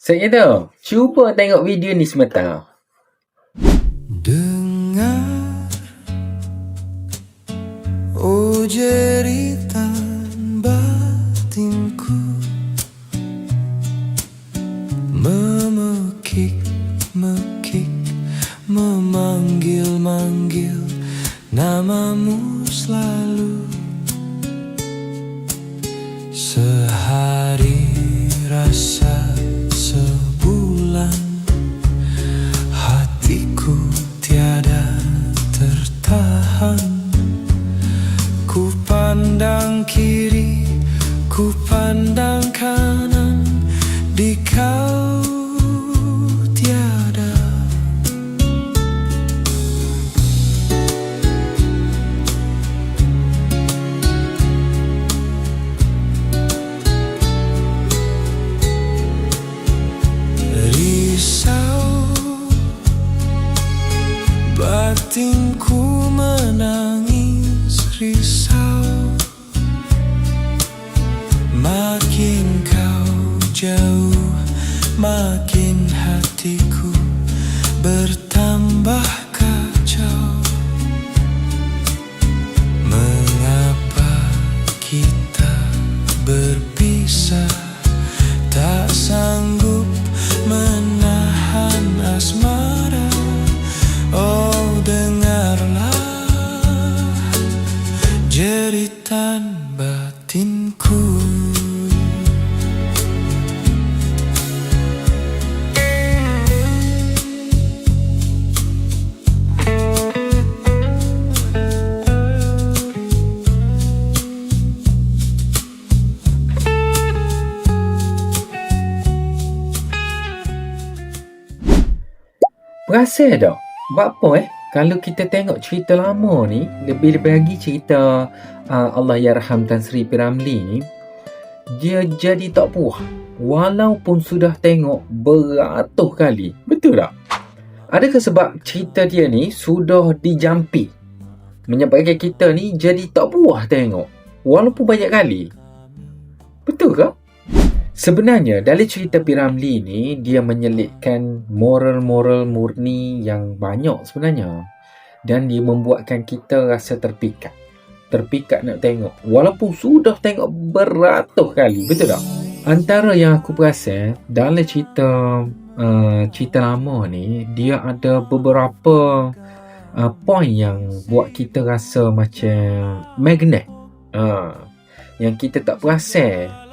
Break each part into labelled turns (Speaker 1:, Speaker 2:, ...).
Speaker 1: Saya kata, cuba tengok video ni sebentar.
Speaker 2: Dengar, oh jeritan batinku, memekik-mekik, memanggil-manggil namamu selalu. Sehari rasa sebulan, hatiku tiada tertahan. Ku pandang kiri, ku pandang kanan, di kau tiada. Risau, batinku menangis risau. Makin kau jauh, makin hatiku bertambah kacau. Mengapa kita berpisah, tak sanggup menahan asmara. Oh dengarlah jeritan batinku.
Speaker 1: Perasan tak? Buat apa kalau kita tengok cerita lama ni, lebih-lebih lagi cerita Allahyarham Tan Sri P. Ramlee ni, dia jadi tak puas walaupun sudah tengok beratus kali. Betul tak? Adakah sebab cerita dia ni sudah dijampi menyebabkan kita ni jadi tak puas tengok walaupun banyak kali? Betul ke? Sebenarnya dalam cerita P. Ramlee ni, dia menyelitkan moral-moral murni yang banyak sebenarnya. Dan dia membuatkan kita rasa terpikat. Terpikat nak tengok walaupun sudah tengok beratus kali. Betul tak? Antara yang aku perasan dalam cerita lama ni, dia ada beberapa point yang buat kita rasa macam magnet. Yang kita tak perasan.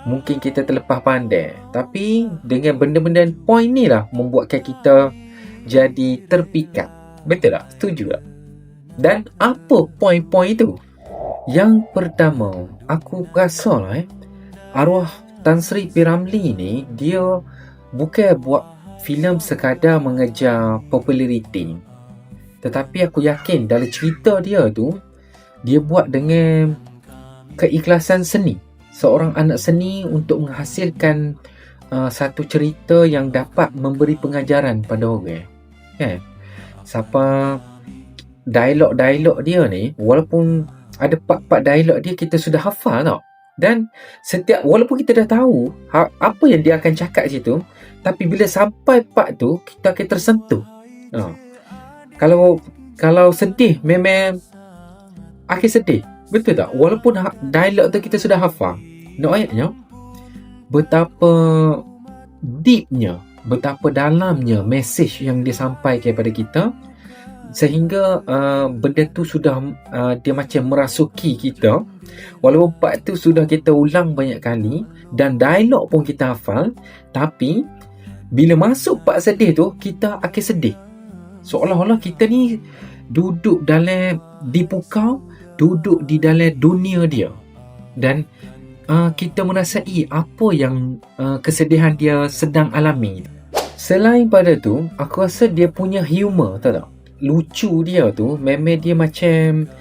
Speaker 1: Mungkin kita terlepas pandai, tapi dengan benda-benda point ni lah membuatkan kita jadi terpikat. Betul tak? Setuju tak? Dan apa point-point itu? Yang pertama, aku rasa lah arwah Tan Sri P. Ramlee ni, dia bukan buat filem sekadar mengejar populariti, tetapi aku yakin dalam cerita dia tu, dia buat dengan keikhlasan seni. Seorang anak seni untuk menghasilkan satu cerita yang dapat memberi pengajaran pada orang. Kan? Siapa dialog-dialog dia ni, walaupun ada part-part dialog dia kita sudah hafal tau. Dan setiap, walaupun kita dah tahu apa yang dia akan cakap situ, tapi bila sampai part tu, kita akan tersentuh. Kalau sedih, memang akan sedih. Betul tak? Walaupun dialog tu kita sudah hafal. Nak ayatnya, betapa deepnya, betapa dalamnya message yang dia sampaikan kepada kita, sehingga benda tu sudah dia macam merasuki kita. Walaupun part tu sudah kita ulang banyak kali dan dialog pun kita hafal, tapi bila masuk part sedih tu, kita akan sedih. Seolah-olah kita ni duduk di pukau, duduk di dalam dunia dia, dan kita merasai apa yang kesedihan dia sedang alami. Selain pada tu, aku rasa dia punya humor, tahu tak? Lucu dia tu memang dia macam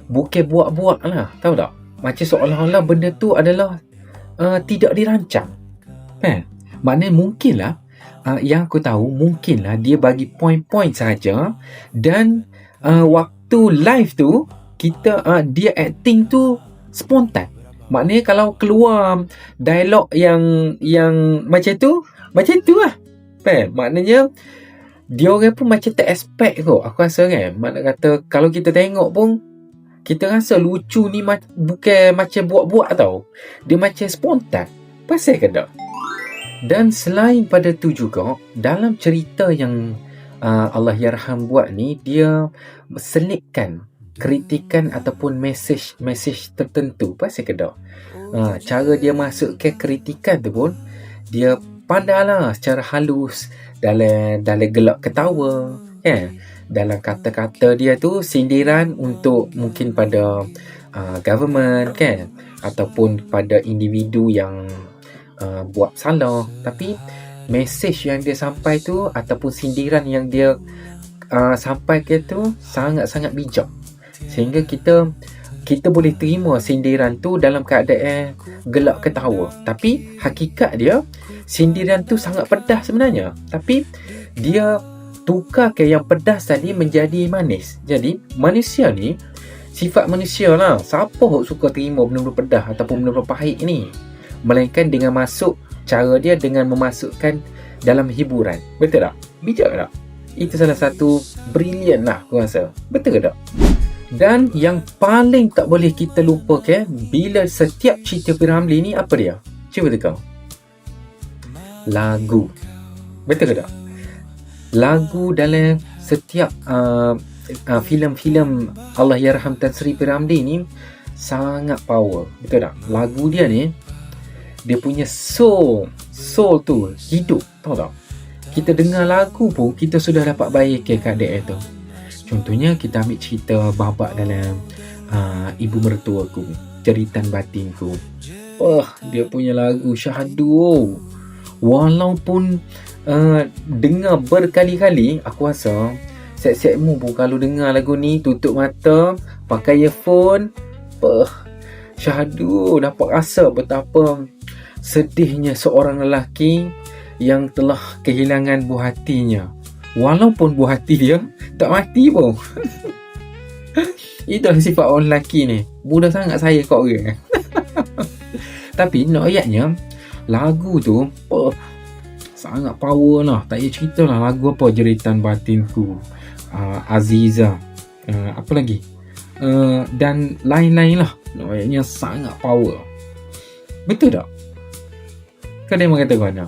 Speaker 1: bukan buat-buat lah, tahu tak? Macam seolah-olah benda tu adalah tidak dirancang. Maknanya mungkinlah yang aku tahu, mungkinlah dia bagi point-point saja, dan waktu live tu kita dia acting tu spontan. Maknanya kalau keluar dialog yang macam tu lah. Maknanya dia orang pun macam tak expect kot. Aku rasa kan, makna kata kalau kita tengok pun kita rasa lucu ni bukan macam buat-buat tau. Dia macam spontan. Pasal ke tak? Dan selain pada tu juga, dalam cerita yang Allah Yarham buat ni, dia selitkan kritikan ataupun mesej tertentu. Pasal ke tak? Cara dia masukkan kritikan tu pun, dia pandailah secara halus, dalam gelak ketawa, kan? Dalam kata-kata dia tu sindiran untuk mungkin pada government, kan? Ataupun pada individu yang buat salah. Tapi mesej yang dia sampai tu ataupun sindiran yang dia sampaikan tu sangat-sangat bijak, sehingga kita boleh terima sindiran tu dalam keadaan gelak ketawa. Tapi hakikat dia, sindiran tu sangat pedas sebenarnya, tapi dia tukarkan yang pedas tadi menjadi manis. Jadi manusia ni, sifat manusia lah, siapa yang suka terima benda-benda pedas ataupun benda-benda pahit ni, melainkan dengan masuk cara dia dengan memasukkan dalam hiburan. Betul tak? Bijak tak? Itu salah satu brilian lah aku rasa. Betul ke tak? Dan yang paling tak boleh kita lupakan bila setiap cerita P. Ramlee ni, apa dia? Cuba tengok. Lagu. Betul ke tak? Lagu dalam setiap filem-filem Allah Yarham Tan Sri P. Ramlee ni sangat power. Betul tak? Lagu dia ni, dia punya soul tu hidup, tahu tak? Kita dengar lagu pun kita sudah dapat bayangkan keadaan tu. Contohnya kita ambil cerita babak dalam Ibu Mertuaku, Jeritan Batinku. Dia punya lagu syahdu. Walaupun dengar berkali-kali, aku rasa siap-siapmu pun kalau dengar lagu ni, tutup mata, pakai earphone, syahdu, dapat rasa betapa sedihnya seorang lelaki yang telah kehilangan buah hatinya. Walaupun buah hati dia tak mati pun. Itulah sifat orang lelaki ni. Mudah sangat saya kat orang. Tapi nak ayatnya, lagu tu sangat power lah. Tak payah cerita lah lagu apa, Jeritan Batinku, Aziza, apa lagi, dan lain-lain lah. Nak ayatnya sangat power. Betul tak? Kau dia mengatakan mana?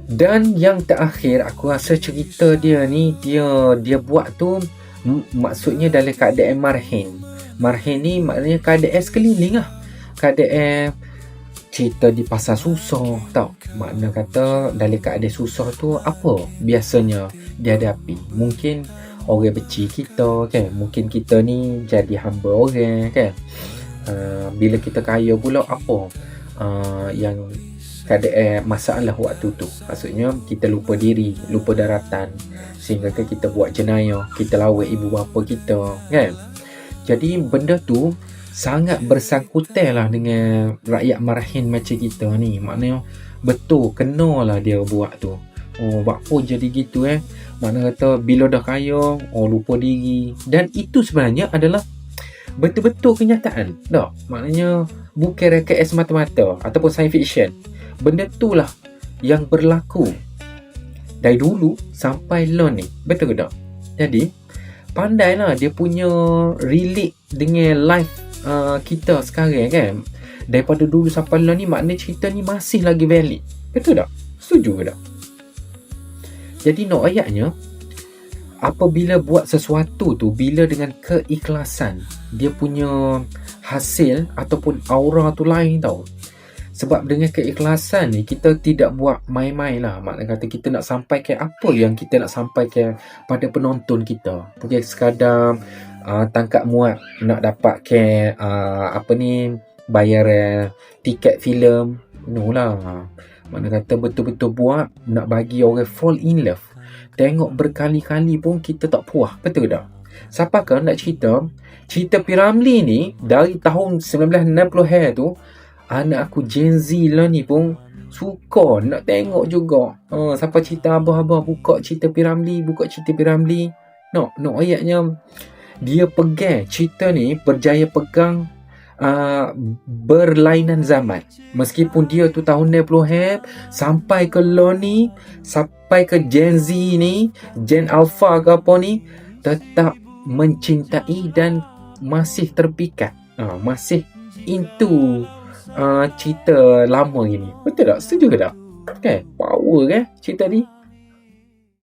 Speaker 1: Dan yang terakhir, aku rasa cerita dia ni, dia buat tu maksudnya dalam keadaan marhen. Marhen ni maknanya keadaan sekeliling lah. Keadaan cerita di pasal susah, tau. Makna kata dalam keadaan susah tu apa biasanya dihadapi? Mungkin orang benci kita, kan? Mungkin kita ni jadi hamba orang, kan? Bila kita kaya pula, apa yang keadaan masalah waktu tu? Maksudnya kita lupa diri, lupa daratan, sehingga kita buat jenayah, kita lawan ibu bapa kita, kan? Jadi benda tu sangat bersangkutan lah dengan rakyat marhin macam kita ni. Maknanya betul, kenalah dia buat tu. Apa jadi gitu Makna kata bila dah kaya, lupa diri. Dan itu sebenarnya adalah betul-betul kenyataan. Tak? Maknanya bukan rekayasa semata-mata ataupun science fiction. Benda tu lah yang berlaku dari dulu sampai lah ni. Betul ke tak? Jadi pandailah dia punya relate dengan life kita sekarang, kan? Daripada dulu sampai lah ni, maknanya cerita ni masih lagi valid. Betul tak? Setuju ke tak? Jadi nak ayatnya, apabila buat sesuatu tu, bila dengan keikhlasan, dia punya hasil ataupun aura tu lain, tau. Sebab dengan keikhlasan ni, kita tidak buat main-main lah. Maknanya kata kita nak sampaikan apa yang kita nak sampaikan pada penonton kita. Bukan sekadar tangkap muat nak dapatkan bayar tiket filem. No lah. Maknanya kata betul-betul buat nak bagi orang fall in love. Tengok berkali-kali pun kita tak puas. Betul tak? Siapakah nak cerita P. Ramlee ni dari tahun 1960 tu, anak aku Gen Z lah ni pun suka nak tengok juga. Siapa cerita abah-abah buka cerita P. Ramlee, No, ayatnya dia pegang cerita ni, berjaya pegang berlainan zaman. Meskipun dia tu tahun 90 sampai ke lo ni, sampai ke Gen Z ni, Gen Alpha ke apa ni, tetap mencintai dan masih terpikat, masih into cerita lama gini. Betul tak? Setuju ke tak? Kan? Power kan cerita ni?